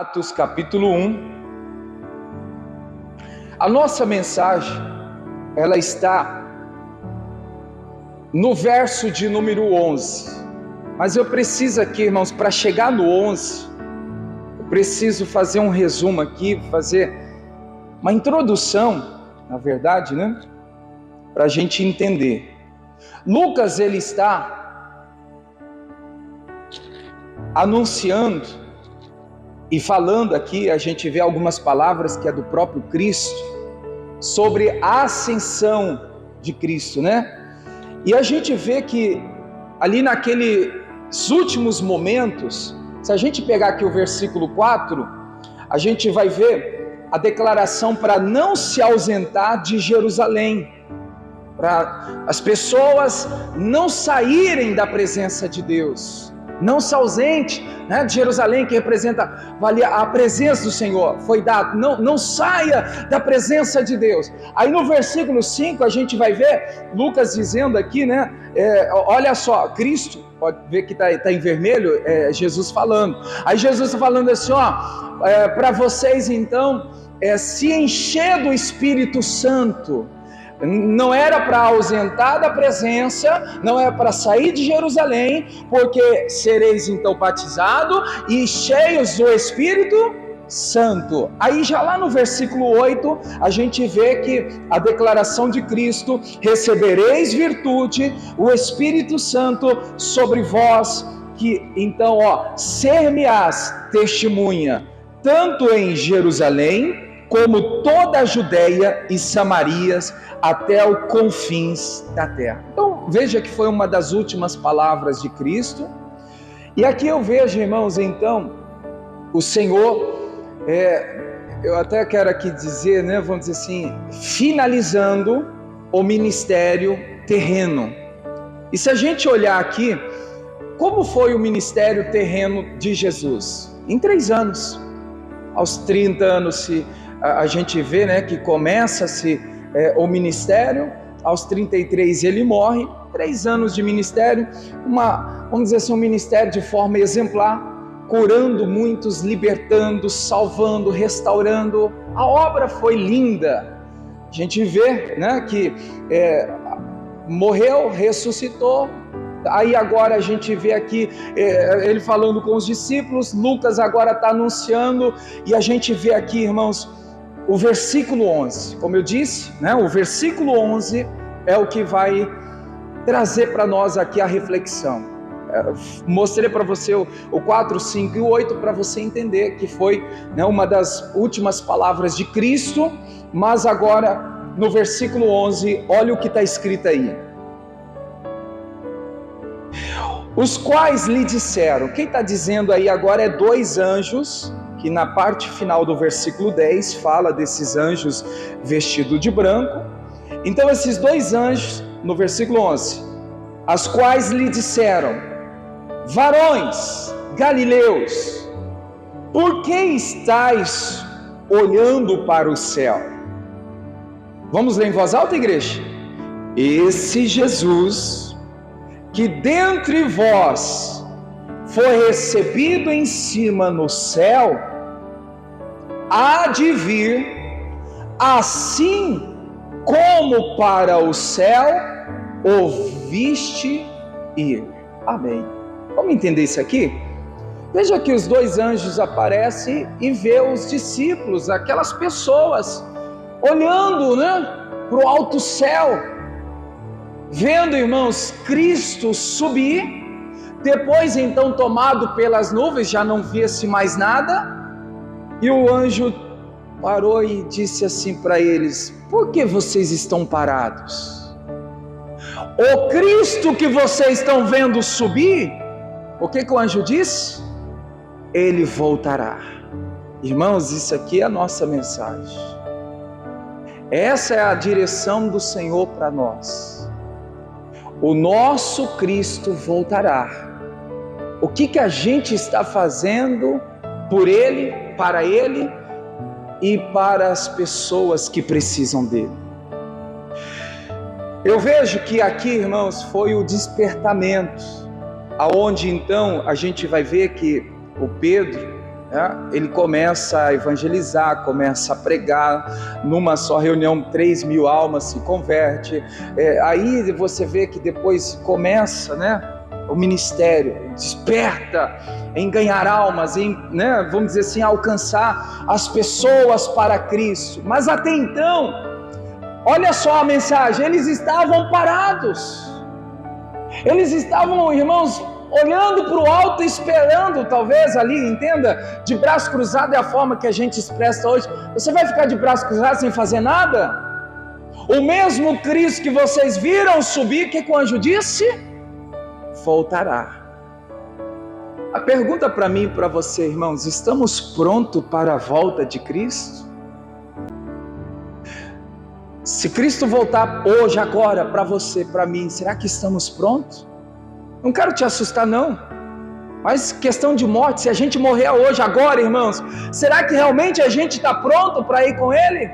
Atos capítulo 1. A nossa mensagem, ela está no verso de número 11. Mas eu preciso aqui, irmãos, para chegar no 11, eu preciso fazer um resumo aqui, fazer uma introdução, na verdade, né? Para a gente entender. Lucas, ele está anunciando e falando aqui, a gente vê algumas palavras que é do próprio Cristo, sobre a ascensão de Cristo, né? E a gente vê que ali naqueles últimos momentos, se a gente pegar aqui o versículo 4, a gente vai ver a declaração para não se ausentar de Jerusalém, para as pessoas não saírem da presença de Deus, não se ausente, né, de Jerusalém, que representa a presença do Senhor, foi dado, não saia da presença de Deus. Aí no versículo 5 a gente vai ver Lucas dizendo aqui, né, olha só, Cristo, pode ver que está em vermelho, Jesus falando, aí Jesus está falando assim, para vocês então, se encher do Espírito Santo. Não era para ausentar da presença, não é para sair de Jerusalém, porque sereis então batizados e cheios do Espírito Santo. Aí já lá no versículo 8, a gente vê que a declaração de Cristo: recebereis virtude, o Espírito Santo sobre vós, que então, ser-me-ás testemunha, tanto em Jerusalém, como toda a Judéia e Samarias, até os confins da terra. Então, veja que foi uma das últimas palavras de Cristo. E aqui eu vejo, irmãos, então, o Senhor, eu até quero aqui dizer, né, vamos dizer assim, finalizando o ministério terreno. E se a gente olhar aqui, como foi o ministério terreno de Jesus? Em 3 anos. Aos 30 anos a gente vê, né, que começa-se o ministério, aos 33 ele morre, 3 anos de ministério, vamos dizer assim, um ministério de forma exemplar, curando muitos, libertando, salvando, restaurando. A obra foi linda. A gente vê, né, que morreu, ressuscitou. Aí agora a gente vê aqui ele falando com os discípulos, Lucas agora está anunciando, e a gente vê aqui, irmãos, o versículo 11, como eu disse, né, o versículo 11 é o que vai trazer para nós aqui a reflexão. Mostrei para você o 4, 5 e 8 para você entender que foi, né, uma das últimas palavras de Cristo, mas agora no versículo 11, olha o que está escrito aí. Os quais lhe disseram, quem está dizendo aí agora é 2 anjos, que na parte final do versículo 10 fala desses anjos vestidos de branco. Então esses 2 anjos, no versículo 11, as quais lhe disseram: varões galileus, por que estáis olhando para o céu? Vamos ler em voz alta, igreja? Esse Jesus, que dentre vós foi recebido em cima no céu, há de vir, assim como para o céu o viste ir. Amém. Vamos entender isso aqui? Veja que os 2 anjos aparecem e vê os discípulos, aquelas pessoas, olhando, né, para o alto céu, vendo, irmãos, Cristo subir, depois então tomado pelas nuvens, já não via-se mais nada, e o anjo parou e disse assim para eles: por que vocês estão parados? O Cristo que vocês estão vendo subir, o que o anjo disse? Ele voltará. Irmãos, isso aqui é a nossa mensagem. Essa é a direção do Senhor para nós. O nosso Cristo voltará. O que a gente está fazendo por Ele, para Ele e para as pessoas que precisam dEle? Eu vejo que aqui, irmãos, foi o despertamento, aonde então a gente vai ver que o Pedro, Ele começa a evangelizar, começa a pregar, numa só reunião 3.000 almas se converte, aí você vê que depois começa, o ministério, desperta em ganhar almas, vamos dizer assim, alcançar as pessoas para Cristo. Mas até então, olha só a mensagem, eles estavam parados, eles estavam, irmãos, olhando para o alto, esperando, talvez ali, entenda, de braço cruzado é a forma que a gente expressa hoje. Você vai ficar de braço cruzado sem fazer nada? O mesmo Cristo que vocês viram subir, o que o anjo disse? Voltará. A pergunta para mim e para você, irmãos, estamos prontos para a volta de Cristo? Se Cristo voltar hoje, agora, para você, para mim, será que estamos prontos? Não quero te assustar não, mas questão de morte, se a gente morrer hoje, agora, irmãos, será que realmente a gente está pronto para ir com Ele?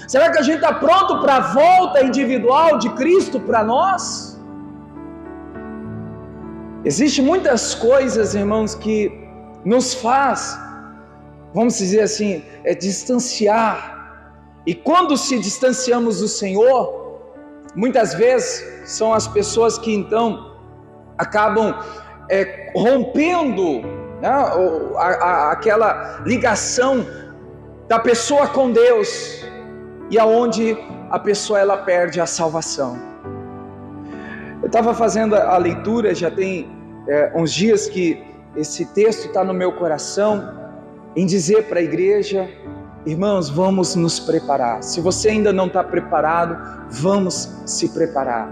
Será que a gente está pronto para a volta individual de Cristo para nós? Existem muitas coisas, irmãos, que nos faz, vamos dizer assim, distanciar. E quando se distanciamos do Senhor, muitas vezes são as pessoas que então acabam rompendo aquela ligação da pessoa com Deus, e aonde a pessoa ela perde a salvação. Eu estava fazendo a leitura, já tem uns dias que esse texto está no meu coração, em dizer para a igreja, irmãos, vamos nos preparar. Se você ainda não está preparado, vamos se preparar.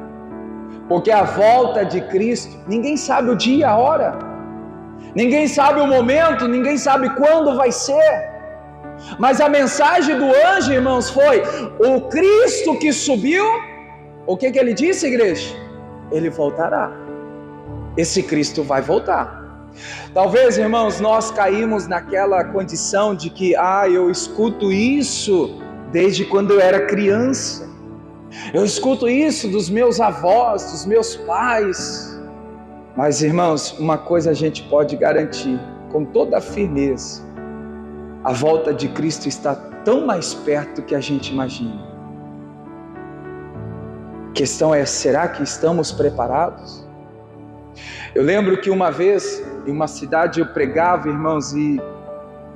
Porque a volta de Cristo, ninguém sabe o dia, a hora, ninguém sabe o momento, ninguém sabe quando vai ser. Mas a mensagem do anjo, irmãos, foi: o Cristo que subiu, o que ele disse, igreja? Ele voltará. Esse Cristo vai voltar. Talvez, irmãos, nós caímos naquela condição de que, eu escuto isso desde quando eu era criança, eu escuto isso dos meus avós, dos meus pais. Mas, irmãos, uma coisa a gente pode garantir com toda a firmeza: a volta de Cristo está tão mais perto do que a gente imagina. A questão é, será que estamos preparados? Eu lembro que uma vez, em uma cidade eu pregava, irmãos, e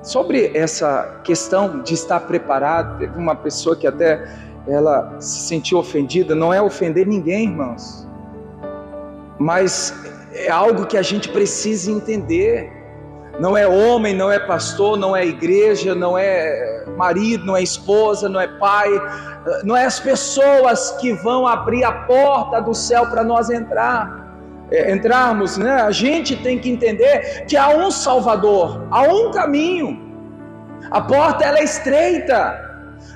sobre essa questão de estar preparado, teve uma pessoa que até ela se sentiu ofendida. Não é ofender ninguém, irmãos, mas é algo que a gente precisa entender. Não é homem, não é pastor, não é igreja, não é marido, não é esposa, não é pai, não é as pessoas que vão abrir a porta do céu para nós entrarmos, A gente tem que entender que há um Salvador, há um caminho, a porta ela é estreita.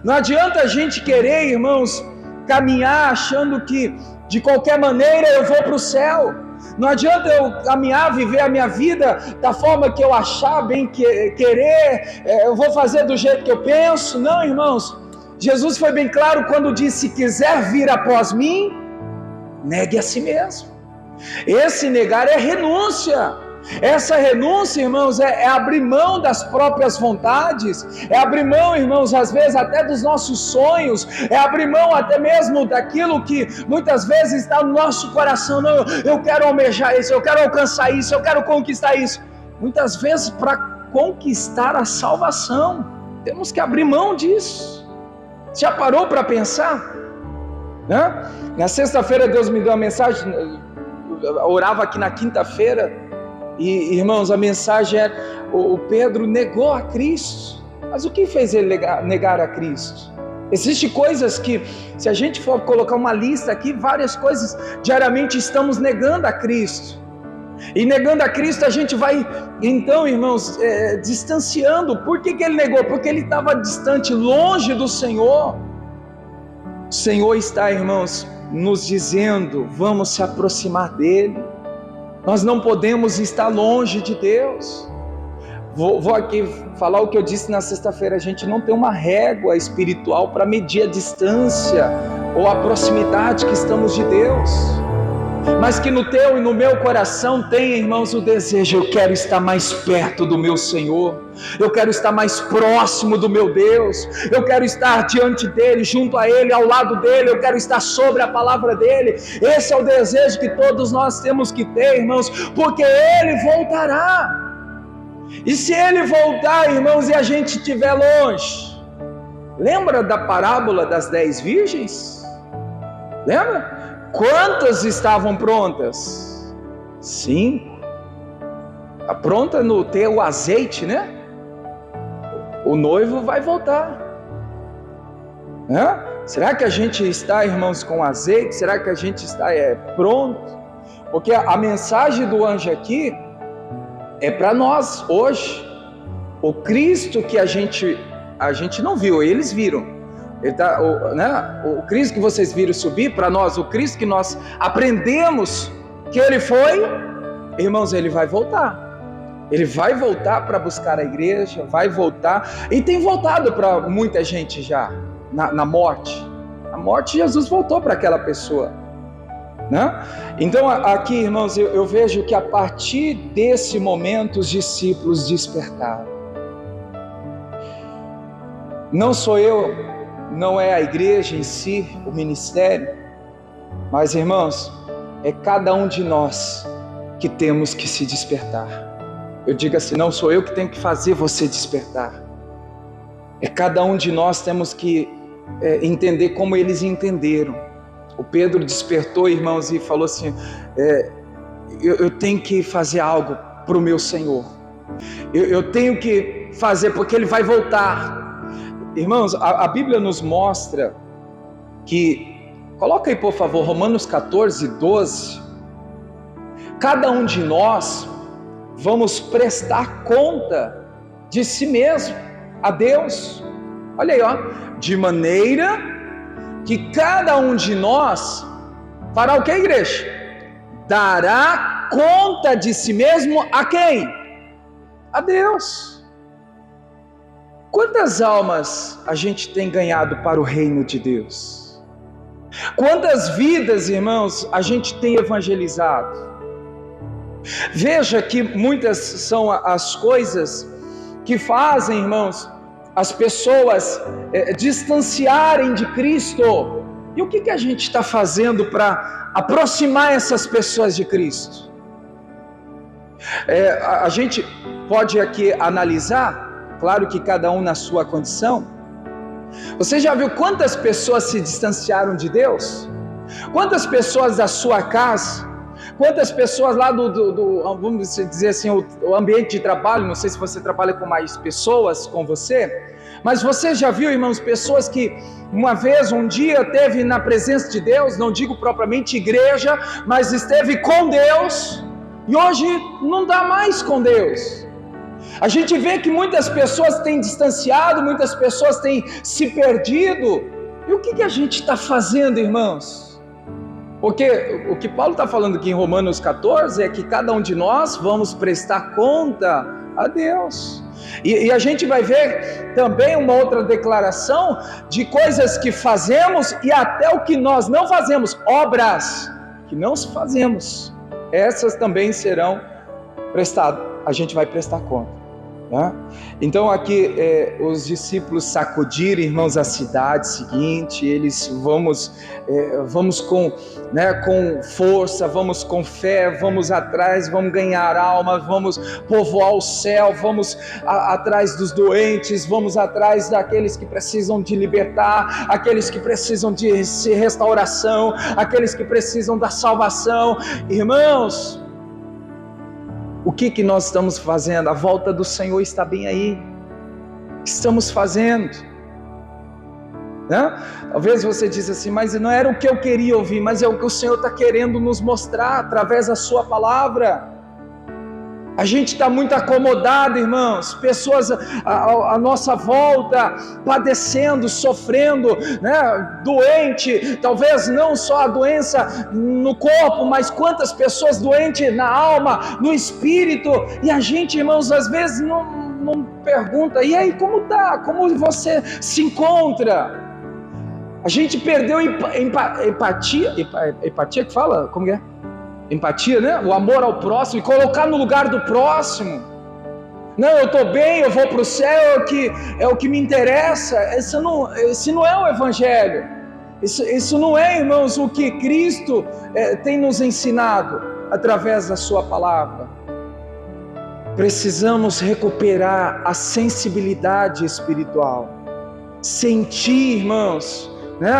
Não adianta a gente querer, irmãos, caminhar achando que de qualquer maneira eu vou para o céu. Não adianta eu caminhar, viver a minha vida da forma que eu achar bem querer, eu vou fazer do jeito que eu penso. Não, irmãos, Jesus foi bem claro quando disse: se quiser vir após mim, negue a si mesmo. Esse negar é renúncia. Essa renúncia, irmãos, é abrir mão das próprias vontades, é abrir mão, irmãos, às vezes até dos nossos sonhos, é abrir mão até mesmo daquilo que muitas vezes está no nosso coração. Não, eu quero almejar isso, eu quero alcançar isso, eu quero conquistar isso. Muitas vezes, para conquistar a salvação, temos que abrir mão disso. Já parou para pensar? Na sexta-feira Deus me deu uma mensagem, eu orava aqui na quinta-feira, e, irmãos, a mensagem é: o Pedro negou a Cristo. Mas o que fez ele negar a Cristo? Existem coisas que, se a gente for colocar uma lista aqui, várias coisas, diariamente estamos negando a Cristo. E negando a Cristo a gente vai, então, irmãos, distanciando. Por que ele negou? Porque ele estava distante, longe do Senhor. O Senhor está, irmãos, nos dizendo: vamos se aproximar dele. Nós não podemos estar longe de Deus. Vou aqui falar o que eu disse na sexta-feira: a gente não tem uma régua espiritual para medir a distância ou a proximidade que estamos de Deus. mas que no teu e no meu coração tenha, irmãos, o desejo: eu quero estar mais perto do meu Senhor, eu quero estar mais próximo do meu Deus, eu quero estar diante dEle, junto a Ele, ao lado dEle, eu quero estar sobre a palavra dEle. Esse é o desejo que todos nós temos que ter, irmãos, porque Ele voltará. E se Ele voltar, irmãos, e a gente estiver longe, lembra da parábola das 10 virgens? Lembra? Quantas estavam prontas? 5. Está pronta no ter o azeite, né? O noivo vai voltar. Será que a gente está, irmãos, com azeite? Será que a gente está pronto? Porque a mensagem do anjo aqui é para nós hoje. O Cristo que a gente não viu, eles viram. O Cristo que vocês viram subir, para nós, o Cristo que nós aprendemos que Ele foi, irmãos, Ele vai voltar. Ele vai voltar para buscar a igreja, vai voltar, e tem voltado para muita gente já, na morte. Na morte, Jesus voltou para aquela pessoa, né? Então aqui, irmãos, eu vejo que a partir desse momento os discípulos despertaram. Não sou eu, não é a igreja em si, o ministério, mas, irmãos, é cada um de nós que temos que se despertar. Eu digo assim: não sou eu que tenho que fazer você despertar, é cada um de nós. Temos que entender como eles entenderam. O Pedro despertou, irmãos, e falou assim: eu tenho que fazer algo para o meu Senhor, eu tenho que fazer, porque Ele vai voltar. Irmãos, a Bíblia nos mostra que, coloca aí por favor, Romanos 14, 12, cada um de nós vamos prestar conta de si mesmo a Deus. Olha aí, de maneira que cada um de nós fará o que, igreja? Dará conta de si mesmo a quem? A Deus. Quantas almas a gente tem ganhado para o reino de Deus? Quantas vidas, irmãos, a gente tem evangelizado? Veja que muitas são as coisas que fazem, irmãos, as pessoas distanciarem de Cristo. E o que a gente está fazendo para aproximar essas pessoas de Cristo? A gente pode aqui analisar, claro que cada um na sua condição. Você já viu quantas pessoas se distanciaram de Deus? Quantas pessoas da sua casa? Quantas pessoas lá vamos dizer assim, o ambiente de trabalho? Não sei se você trabalha com mais pessoas com você, mas você já viu, irmãos, pessoas que um dia esteve na presença de Deus, não digo propriamente igreja, mas esteve com Deus, e hoje não dá mais com Deus. A gente vê que muitas pessoas têm distanciado, muitas pessoas têm se perdido. E o que a gente está fazendo, irmãos? Porque o que Paulo está falando aqui em Romanos 14 é que cada um de nós vamos prestar conta a Deus. E a gente vai ver também uma outra declaração de coisas que fazemos e até o que nós não fazemos, obras que não fazemos, essas também serão prestadas, a gente vai prestar conta. Então aqui os discípulos sacudiram, irmãos, a cidade seguinte. Eles vamos com força, vamos com fé, vamos atrás, vamos ganhar alma, vamos povoar o céu, vamos atrás dos doentes, vamos atrás daqueles que precisam de libertar, aqueles que precisam de restauração, aqueles que precisam da salvação. Irmãos, o que nós estamos fazendo? A volta do Senhor está bem aí. O que estamos fazendo? Talvez você diz assim: mas não era o que eu queria ouvir, mas é o que o Senhor está querendo nos mostrar através da sua palavra. A gente está muito acomodado, irmãos, pessoas à nossa volta, padecendo, sofrendo, doente, talvez não só a doença no corpo, mas quantas pessoas doentes na alma, no espírito, e a gente, irmãos, às vezes não pergunta: e aí, como está? Como você se encontra? A gente perdeu empatia que fala? Como é? Empatia, né? O amor ao próximo e colocar no lugar do próximo. Não, eu estou bem, eu vou para o céu, é o que me interessa. Esse não é o Evangelho. Isso não é, irmãos, o que Cristo tem nos ensinado através da sua palavra. Precisamos recuperar a sensibilidade espiritual. Sentir, irmãos, né?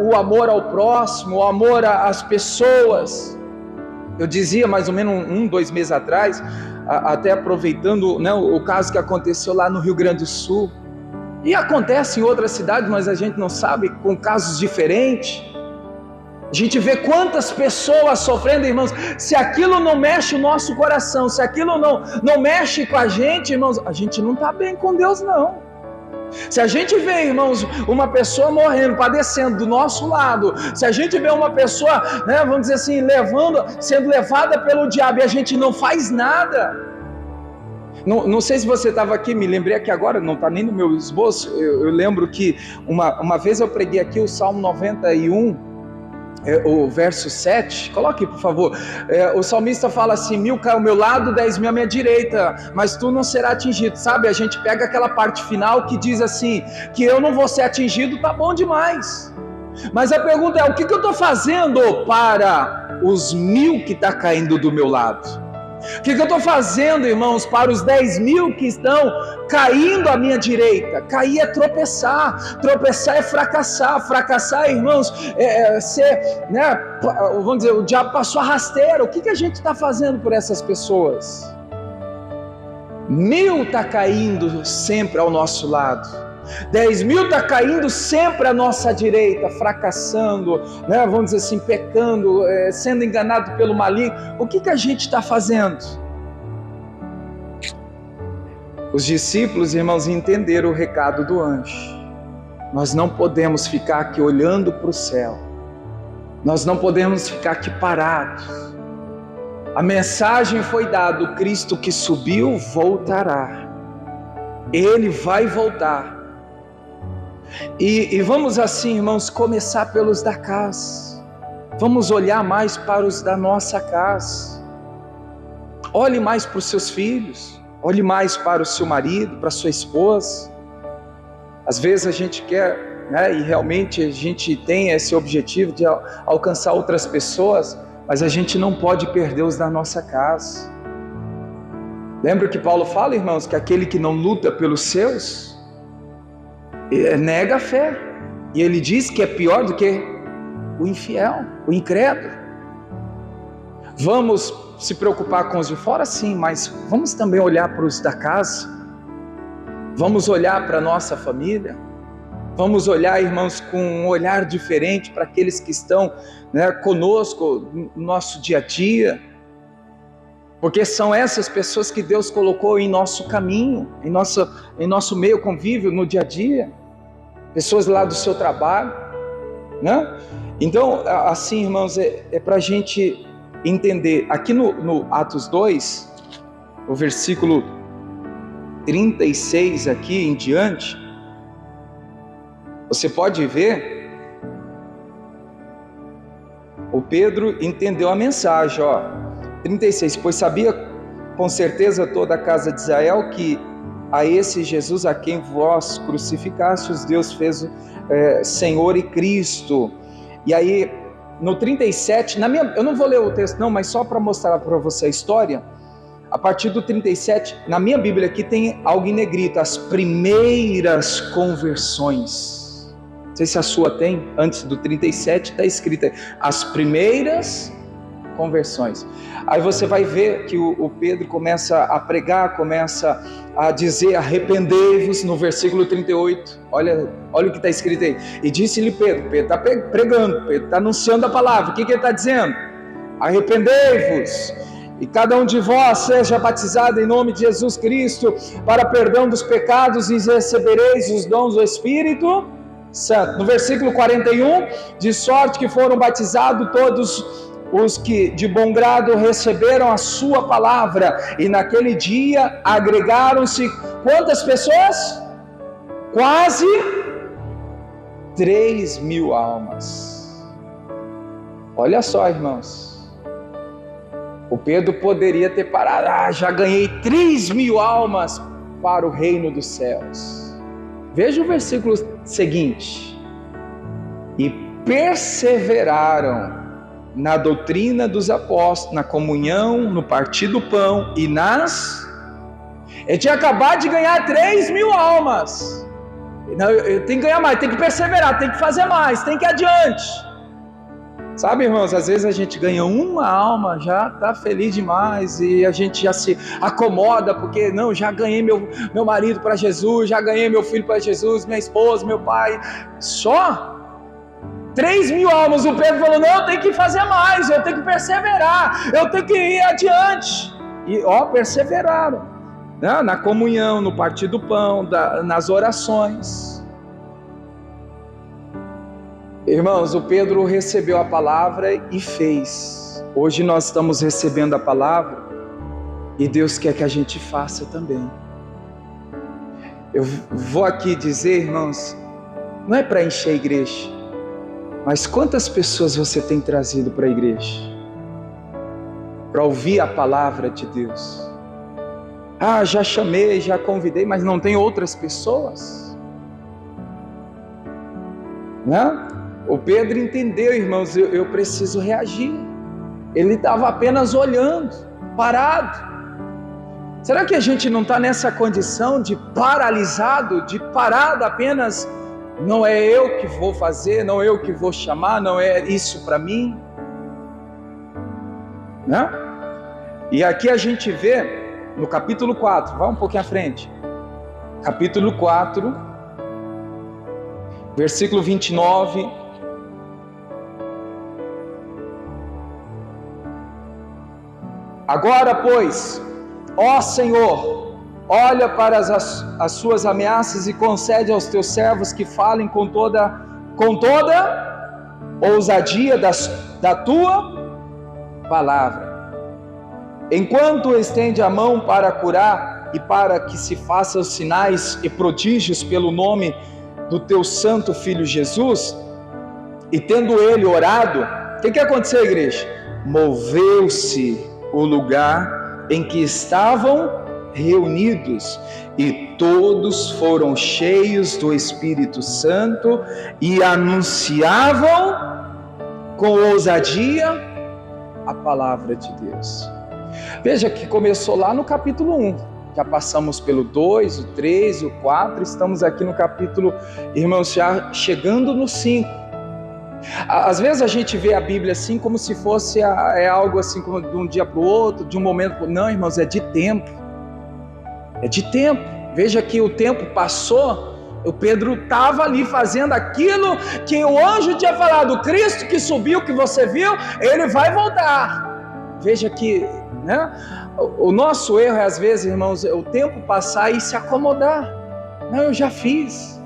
O amor ao próximo, o amor às pessoas. Eu dizia mais ou menos 2 meses atrás, até aproveitando, né, o caso que aconteceu lá no Rio Grande do Sul, e acontece em outras cidades, mas a gente não sabe, com casos diferentes. A gente vê quantas pessoas sofrendo, irmãos. Se aquilo não mexe o nosso coração, se aquilo não mexe com a gente, irmãos, a gente não está bem com Deus, não. Se a gente vê, irmãos, uma pessoa morrendo, padecendo do nosso lado, se a gente vê uma pessoa, né, vamos dizer assim, sendo levada pelo diabo e a gente não faz nada. Não sei se você estava aqui, me lembrei aqui agora, não está nem no meu esboço. Eu lembro que uma vez eu preguei aqui o Salmo 91, o verso 7, coloque por favor. O salmista fala assim: 1.000 caem ao meu lado, 10.000 à minha direita, mas tu não serás atingido. Sabe, a gente pega aquela parte final que diz assim, que eu não vou ser atingido, tá bom demais. Mas a pergunta é, o que eu estou fazendo para os 1.000 que estão caindo do meu lado? O que eu estou fazendo, irmãos, para os 10.000 que estão caindo à minha direita? Cair é tropeçar, tropeçar é fracassar, fracassar, irmãos, é ser, né, vamos dizer, o diabo passou a rasteira. O que a gente está fazendo por essas pessoas? 1.000 está caindo sempre ao nosso lado, 10.000 está caindo sempre à nossa direita, fracassando, né, vamos dizer assim, pecando, sendo enganado pelo maligno. O que a gente está fazendo? Os discípulos, irmãos, entenderam o recado do anjo. Nós não podemos ficar aqui olhando para o céu, nós não podemos ficar aqui parados. A mensagem foi dada: o Cristo que subiu voltará, Ele vai voltar. E vamos assim, irmãos, começar pelos da casa. Vamos olhar mais para os da nossa casa. Olhe mais para os seus filhos, olhe mais para o seu marido, para a sua esposa. Às vezes a gente quer, né, e realmente a gente tem esse objetivo de alcançar outras pessoas, mas a gente não pode perder os da nossa casa. Lembra que Paulo fala, irmãos, que aquele que não luta pelos seus nega a fé, e ele diz que é pior do que o infiel, o incrédulo. Vamos se preocupar com os de fora, sim, mas vamos também olhar para os da casa. Vamos olhar para a nossa família. Vamos olhar, irmãos, com um olhar diferente para aqueles que estão, né, conosco no nosso dia a dia, porque são essas pessoas que Deus colocou em nosso caminho, em nosso meio convívio no dia a dia, pessoas lá do seu trabalho, né? Então, assim, irmãos, é para a gente entender, aqui no Atos 2, o versículo 36 aqui em diante, você pode ver, o Pedro entendeu a mensagem, 36, pois sabia com certeza toda a casa de Israel que a esse Jesus a quem vós crucificastes, Deus fez Senhor e Cristo. E aí no 37, eu não vou ler o texto não, mas só para mostrar para você a história, a partir do 37, na minha Bíblia aqui tem algo em negrito, as primeiras conversões. Não sei se a sua tem, antes do 37 está escrito aí, as primeiras conversões. Aí você vai ver que o Pedro começa a pregar, começa a dizer: arrependei-vos, no versículo 38, olha o que está escrito aí. E disse-lhe Pedro está pregando, Pedro está anunciando a palavra. O que ele está dizendo? Arrependei-vos, e cada um de vós seja batizado em nome de Jesus Cristo para perdão dos pecados, e recebereis os dons do Espírito Santo. No versículo 41, de sorte que foram batizados todos os que de bom grado receberam a sua palavra, e naquele dia agregaram-se quantas pessoas? Quase 3.000 almas. Olha só, irmãos, O Pedro poderia ter parado, já ganhei 3.000 almas para o reino dos céus. Veja o versículo seguinte: e perseveraram na doutrina dos apóstolos, na comunhão, no partir do pão e nas... Ele tinha acabado de ganhar 3.000 almas. Não, eu tenho que ganhar mais, tem que perseverar, tem que fazer mais, tem que ir adiante. Sabe, irmãos, às vezes a gente ganha uma alma, já está feliz demais, e a gente já se acomoda, porque não, já ganhei meu marido para Jesus, já ganhei meu filho para Jesus, minha esposa, meu pai. Só 3.000 almas. O Pedro falou, não, eu tenho que fazer mais, eu tenho que perseverar, eu tenho que ir adiante. E perseveraram, né? Na comunhão, no partir do pão, nas orações. Irmãos, o Pedro recebeu a palavra e fez. Hoje nós estamos recebendo a palavra e Deus quer que a gente faça também. Eu vou aqui dizer, irmãos, não é para encher a igreja, mas quantas pessoas você tem trazido para a igreja? Para ouvir a palavra de Deus? Já chamei, já convidei, mas não tem outras pessoas? Né? O Pedro entendeu, irmãos, eu preciso reagir. Ele estava apenas olhando, parado. Será que a gente não está nessa condição de paralisado, de parado apenas? Não é eu que vou fazer, não é eu que vou chamar, não é isso para mim, né? E aqui a gente vê no capítulo 4, vai um pouquinho à frente, capítulo 4, versículo 29, agora pois, ó Senhor, olha para as suas ameaças e concede aos teus servos que falem com toda ousadia da tua palavra. Enquanto estende a mão para curar e para que se façam sinais e prodígios pelo nome do teu santo filho Jesus, e tendo ele orado, o que aconteceu, igreja? Moveu-se o lugar em que estavam reunidos, e todos foram cheios do Espírito Santo e anunciavam com ousadia a palavra de Deus. Veja que começou lá no capítulo 1, já passamos pelo 2, o 3, o 4, estamos aqui no capítulo, irmãos, já chegando no 5. Às vezes a gente vê a Bíblia assim como se fosse algo assim como de um dia para o outro, de um momento para o outro. Não, irmãos, é de tempo. É de tempo. Veja que o tempo passou, o Pedro estava ali fazendo aquilo que o anjo tinha falado, o Cristo que subiu, que você viu, ele vai voltar. Veja que, né, o nosso erro é às vezes, irmãos, o tempo passar e se acomodar. Não, eu já fiz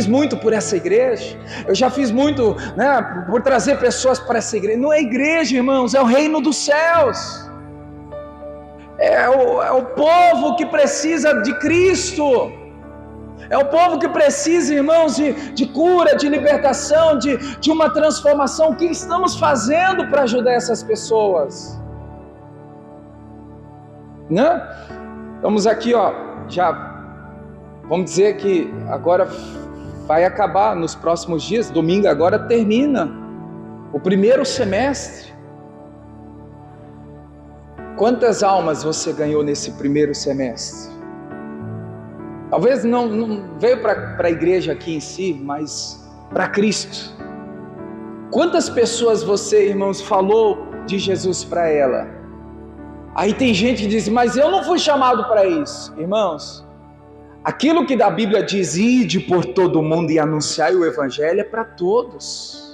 muito por essa igreja, eu já fiz muito, né, por trazer pessoas para essa igreja. Não é igreja, irmãos, é o reino dos céus. É o povo que precisa de Cristo, é o povo que precisa, irmãos, de cura, de libertação, de uma transformação. O que estamos fazendo para ajudar essas pessoas? Né? Estamos aqui, já vamos dizer que agora vai acabar nos próximos dias, domingo agora termina o primeiro semestre. Quantas almas você ganhou nesse primeiro semestre? Talvez não veio para a igreja aqui em si, mas para Cristo. Quantas pessoas você, irmãos, falou de Jesus para ela? Aí tem gente que diz, mas eu não fui chamado para isso. Irmãos, aquilo que da Bíblia diz, ide por todo mundo e anunciai o evangelho, é para todos.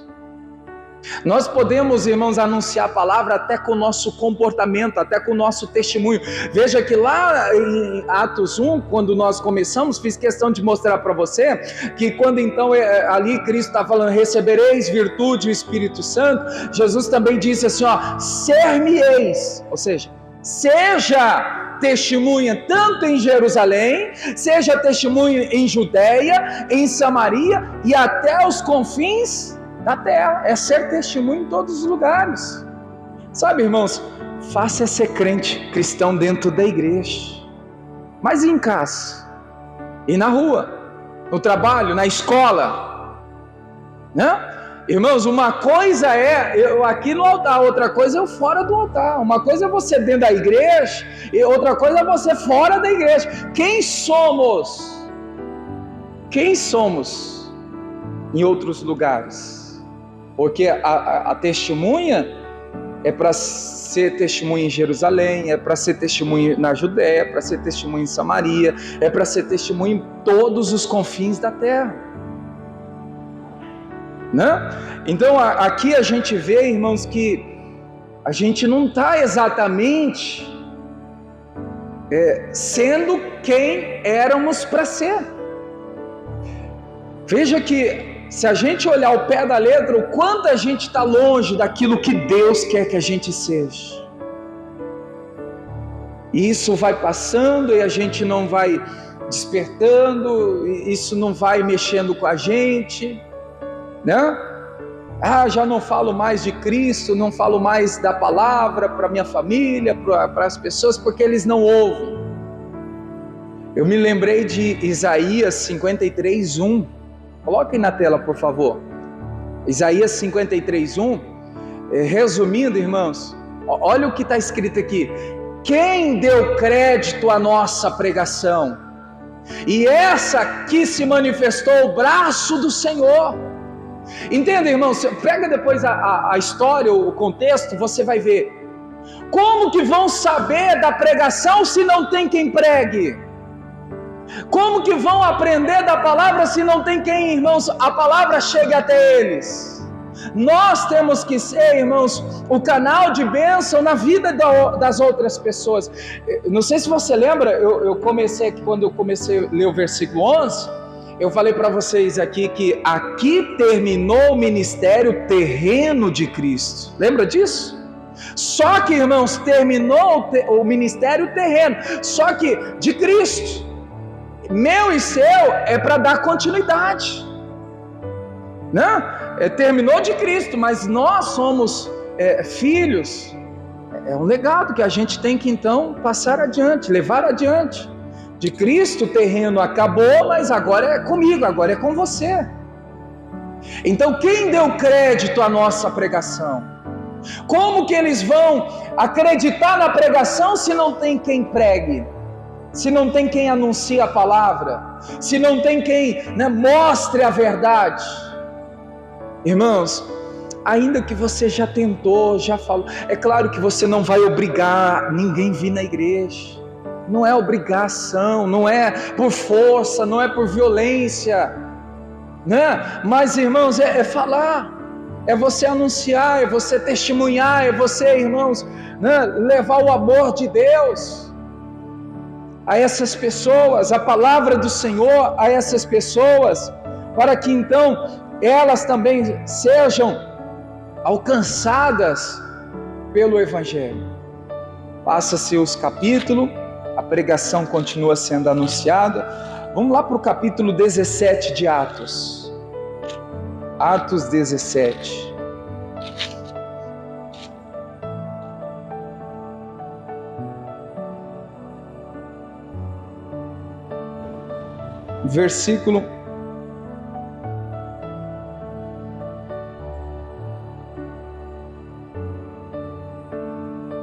Nós podemos, irmãos, anunciar a palavra até com o nosso comportamento, até com o nosso testemunho. Veja que lá em Atos 1, quando nós começamos, fiz questão de mostrar para você, que quando então ali Cristo está falando, recebereis virtude e o Espírito Santo, Jesus também disse assim, ser-me-eis, ou seja, seja testemunha tanto em Jerusalém, seja testemunha em Judeia, em Samaria e até os confins da terra. É ser testemunho em todos os lugares. Sabe, irmãos, fácil é ser crente cristão dentro da igreja, mas e em casa? E na rua? No trabalho? Na escola? Né? Irmãos, uma coisa é eu aqui no altar, outra coisa é eu fora do altar. Uma coisa é você dentro da igreja e outra coisa é você fora da igreja. Quem somos? Quem somos em outros lugares? Porque a testemunha é para ser testemunha em Jerusalém, é para ser testemunha na Judéia, é para ser testemunha em Samaria, é para ser testemunha em todos os confins da terra. Né? Então aqui a gente vê, irmãos, que a gente não está exatamente sendo quem éramos para ser. Veja que se a gente olhar o pé da letra, o quanto a gente está longe daquilo que Deus quer que a gente seja. E isso vai passando e a gente não vai despertando, isso não vai mexendo com a gente, né? Já não falo mais de Cristo, não falo mais da palavra para minha família, para as pessoas, porque eles não ouvem. Eu me lembrei de Isaías 53:1. Coloquem na tela, por favor. Isaías 53:1. Resumindo, irmãos, olha o que está escrito aqui. Quem deu crédito à nossa pregação? E essa aqui se manifestou o braço do Senhor. Entenda, irmãos, pega depois a história, o contexto, você vai ver. Como que vão saber da pregação se não tem quem pregue? Como que vão aprender da palavra se não tem quem, irmãos, a palavra chegue até eles? Nós temos que ser, irmãos, o canal de bênção na vida das outras pessoas. Não sei se você lembra, eu comecei aqui, quando eu comecei a ler o versículo 11, eu falei para vocês aqui que aqui terminou o ministério terreno de Cristo. Lembra disso? Só que, irmãos, terminou o ministério terreno, só que de Cristo. Meu e seu é para dar continuidade, né? Terminou de Cristo, mas nós somos filhos. É um legado que a gente tem que então passar adiante, levar adiante. De Cristo o terreno acabou, mas agora é comigo, agora é com você. Então quem deu crédito à nossa pregação? Como que eles vão acreditar na pregação se não tem quem pregue? Se não tem quem anuncie a palavra? Se não tem quem, né, mostre a verdade? Irmãos, ainda que você já tentou, já falou, é claro que você não vai obrigar ninguém a vir na igreja. Não é obrigação, não é por força, não é por violência, né? Mas, irmãos, é falar, é você anunciar, é você testemunhar, é você, irmãos, né, levar o amor de Deus a essas pessoas, a palavra do Senhor a essas pessoas, para que então elas também sejam alcançadas pelo Evangelho. Passa-se os capítulos, a pregação continua sendo anunciada. Vamos lá para o capítulo 17 de Atos. Atos 17. Versículo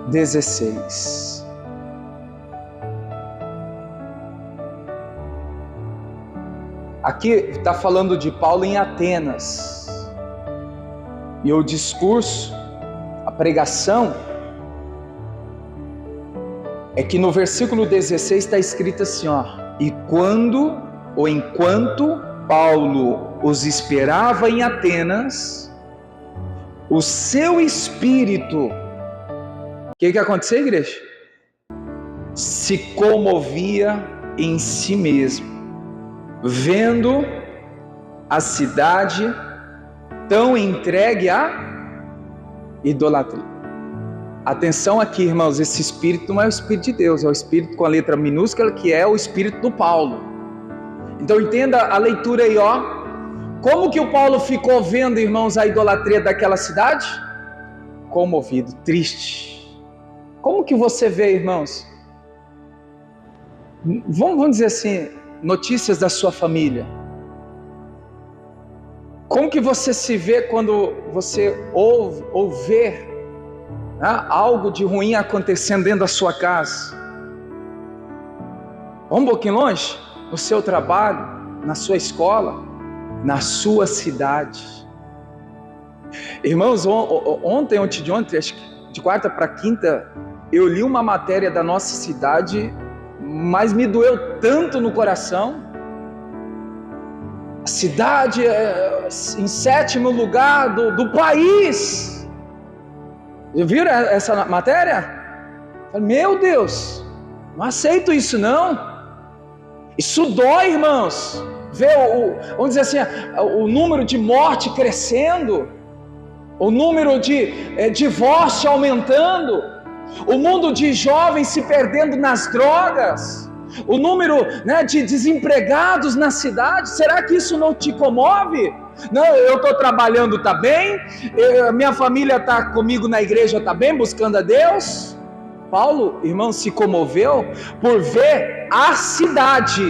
16. Aqui está falando de Paulo em Atenas. E o discurso, a pregação, é que no versículo 16 está escrito assim, ó. E quando ou enquanto Paulo os esperava em Atenas, o seu espírito, o que aconteceu, igreja? Se comovia em si mesmo, vendo a cidade tão entregue à idolatria. Atenção aqui, irmãos, esse espírito não é o espírito de Deus, é o espírito com a letra minúscula, que é o espírito do Paulo. Então entenda a leitura aí, ó. Como que o Paulo ficou vendo, irmãos, a idolatria daquela cidade? comovido, triste. Como que você vê, irmãos? Vamos dizer assim, notícias da sua família. Como que você se vê quando você ouve ou vê algo de ruim acontecendo dentro da sua casa? Vamos um pouquinho longe? No seu trabalho, na sua escola, na sua cidade. Irmãos, ontem, acho que de quarta para quinta, eu li uma matéria da nossa cidade, mas me doeu tanto no coração. A cidade em 7º lugar do país. Viram essa matéria? Falei, meu Deus, não aceito isso não. Isso dói, irmãos. Ver vamos dizer assim, o número de morte crescendo, o número de divórcio aumentando, o mundo de jovens se perdendo nas drogas, o número de desempregados na cidade. Será que isso não te comove? Não, eu estou trabalhando, está bem, minha família está comigo na igreja, está bem, buscando a Deus. Paulo, irmão, se comoveu por ver a cidade,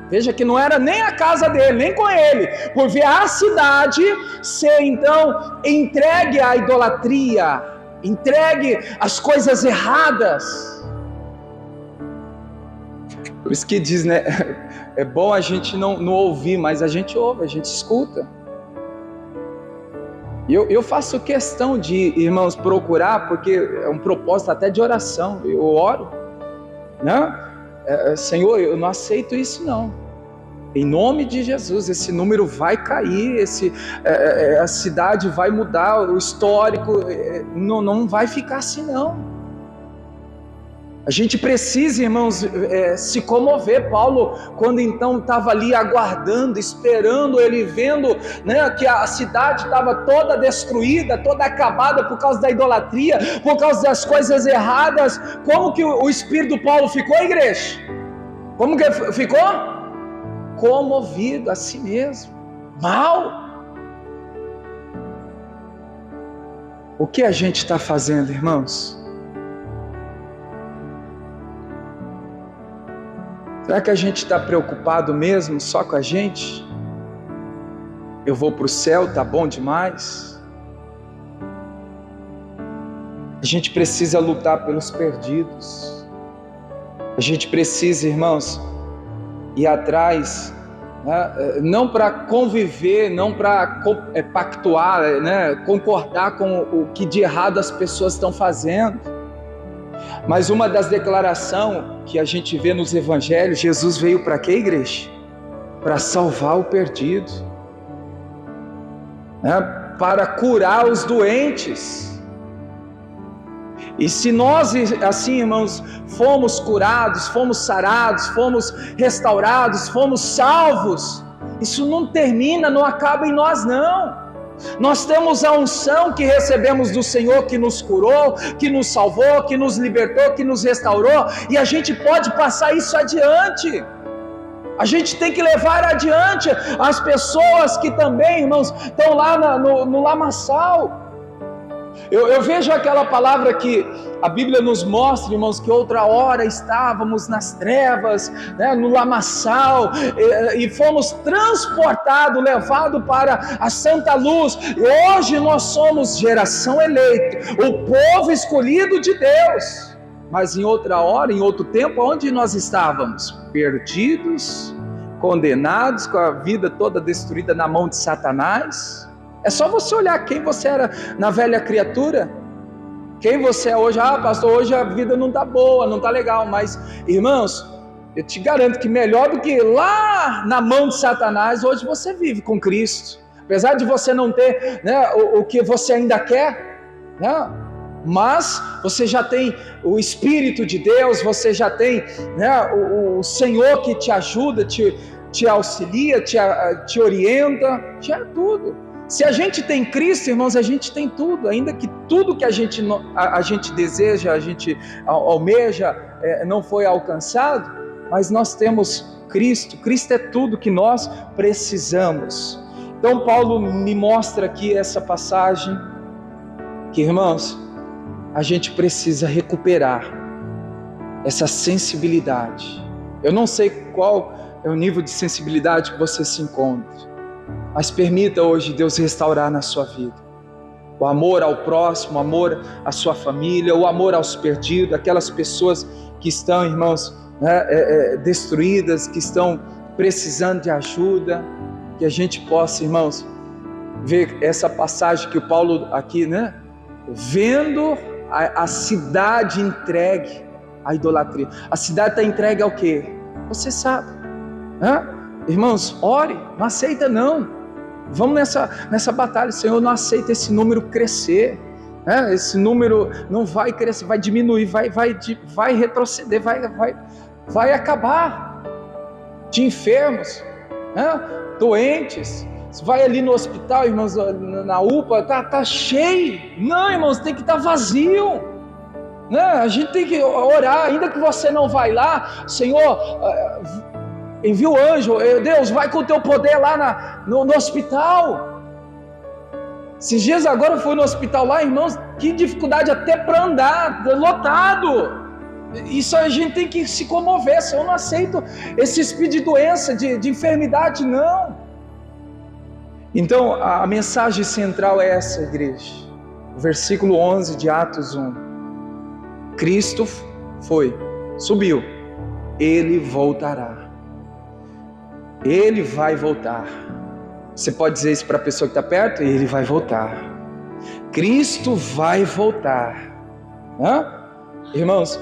veja que não era nem a casa dele, nem com ele, por ver a cidade ser então entregue à idolatria, entregue às coisas erradas. Por isso que diz, é bom a gente não ouvir, mas a gente ouve, a gente escuta. Eu faço questão de, irmãos, procurar, porque é um propósito até de oração. Eu oro, Senhor, eu não aceito isso não. Em nome de Jesus, esse número vai cair, a cidade vai mudar, o histórico não vai ficar assim não. A gente precisa, irmãos, se comover. Paulo, quando então estava ali aguardando, esperando, ele vendo que a cidade estava toda destruída, toda acabada por causa da idolatria, por causa das coisas erradas. Como que o espírito do Paulo ficou, igreja? Como que ficou? Comovido a si mesmo, mal. O que a gente está fazendo, irmãos? Será que a gente está preocupado mesmo só com a gente? Eu vou para o céu, tá bom demais? A gente precisa lutar pelos perdidos. A gente precisa, irmãos, ir atrás, não para conviver, não para pactuar, concordar com o que de errado as pessoas estão fazendo. Mas uma das declarações que a gente vê nos evangelhos, Jesus veio para quê, igreja? Para salvar o perdido, para curar os doentes. E se nós, assim, irmãos, fomos curados, fomos sarados, fomos restaurados, fomos salvos, isso não termina, não acaba em nós não. Nós temos a unção que recebemos do Senhor, que nos curou, que nos salvou, que nos libertou, que nos restaurou, e a gente pode passar isso adiante. A gente tem que levar adiante as pessoas que também, irmãos, estão lá no lamaçal. Eu vejo aquela palavra que a Bíblia nos mostra, irmãos, que outra hora estávamos nas trevas, no lamaçal, e fomos transportados, levados para a santa luz, e hoje nós somos geração eleita, o povo escolhido de Deus. Mas em outra hora, em outro tempo, onde nós estávamos? Perdidos, condenados, com a vida toda destruída na mão de Satanás. É só você olhar quem você era na velha criatura, quem você é hoje. Pastor, hoje a vida não está boa, não está legal, mas, irmãos, eu te garanto que melhor do que lá na mão de Satanás, hoje você vive com Cristo. Apesar de você não ter o que você ainda quer, mas você já tem o Espírito de Deus, você já tem o Senhor que te ajuda, te auxilia, te orienta, já é tudo. Se a gente tem Cristo, irmãos, a gente tem tudo, ainda que tudo que a gente deseja, a gente almeja, não foi alcançado, mas nós temos Cristo. Cristo é tudo que nós precisamos. Então Paulo me mostra aqui essa passagem, Porque, irmãos, a gente precisa recuperar essa sensibilidade. Eu não sei qual é o nível de sensibilidade que você se encontra, mas permita hoje Deus restaurar na sua vida o amor ao próximo, o amor à sua família, o amor aos perdidos, aquelas pessoas que estão, irmãos, destruídas, que estão precisando de ajuda. Que a gente possa, irmãos, ver essa passagem que o Paulo aqui, vendo a cidade entregue à idolatria. A cidade está entregue ao quê? Você sabe. Irmãos, ore, não aceita não. Vamos nessa batalha. Senhor, não aceita esse número crescer. Esse número não vai crescer, vai diminuir, vai retroceder, vai acabar. De enfermos, doentes. Você vai ali no hospital, irmãos, na UPA, tá cheio. Não, irmãos, tem que estar vazio. A gente tem que orar, ainda que você não vai lá. Senhor, envia o anjo, Deus, vai com o teu poder lá no hospital. Esses dias agora eu fui no hospital lá, irmãos, que dificuldade até para andar, lotado. Isso a gente tem que se comover. Senhor, eu não aceito esse espírito de doença, de enfermidade, não. Então a mensagem central é essa, igreja. O versículo 11 de Atos 1. Cristo subiu, Ele voltará. Ele vai voltar. Você pode dizer isso para a pessoa que está perto? Ele vai voltar. Cristo vai voltar. Irmãos,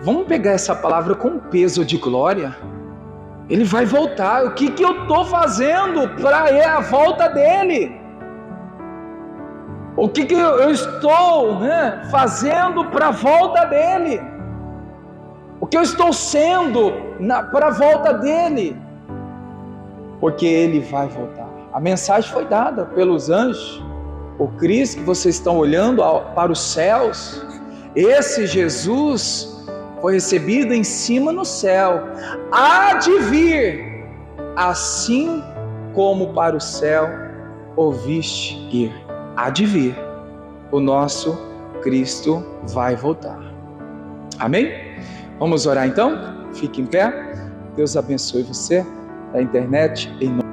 vamos pegar essa palavra com peso de glória. Ele vai voltar. O que eu estou fazendo para a volta dele? O que eu estou fazendo para a volta dele? O que eu estou sendo para a volta dele? Porque ele vai voltar. A mensagem foi dada pelos anjos. O Cristo que vocês estão olhando para os céus, esse Jesus foi recebido em cima no céu, há de vir, assim como para o céu ouviste ir. Há de vir, o nosso Cristo vai voltar. Amém? Vamos orar então? Fique em pé. Deus abençoe você da internet em nome